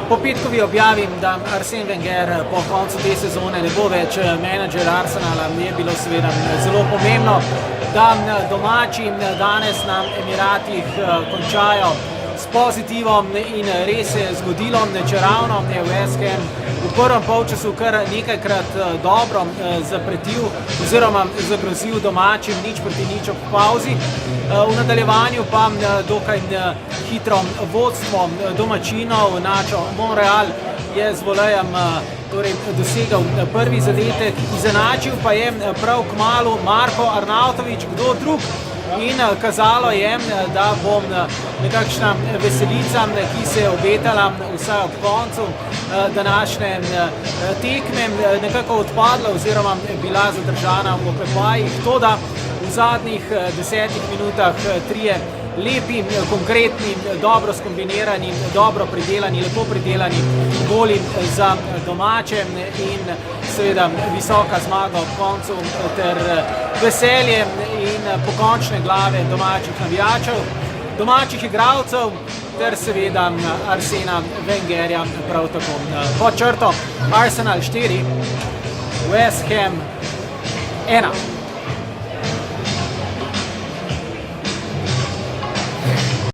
Po petkovi objavim, da Arsene Wenger po koncu te sezone ne bo več menedžer Arsenala, je bilo seveda zelo pomembno, da domači danes na Emiratih končajo s pozitivom in res se je zgodilo, čeravno je West Ham v prvem polčasu kar nekajkrat dobro zapretil oziroma zagrozil domačim 0-0 ob pavzi. V nadaljevanju pa dokaj hitro vodstvo domačinov. Nacho Monreal je z volejem dosegel prvi zadetek, izenačil pa je prav kmalu Marko Arnautović, kdo drug. In kazalo je, da bo nekakšna veselica, ki se je obetala vsaj ob koncu današnje tekme, nekako odpadla oziroma bila zadržana v oklepajih. Toda v zadnjih 10 minutah trije lepi, konkretni, dobro skombinirani, dobro pridelani, lepo pridelani goli za domače in seveda visoka zmaga ob koncu ter veselje in pokončne glave domačih navijačev, domačih igralcev ter seveda Arsena Wengerja prav tako. Pod črto Arsenal 4, West Ham 1.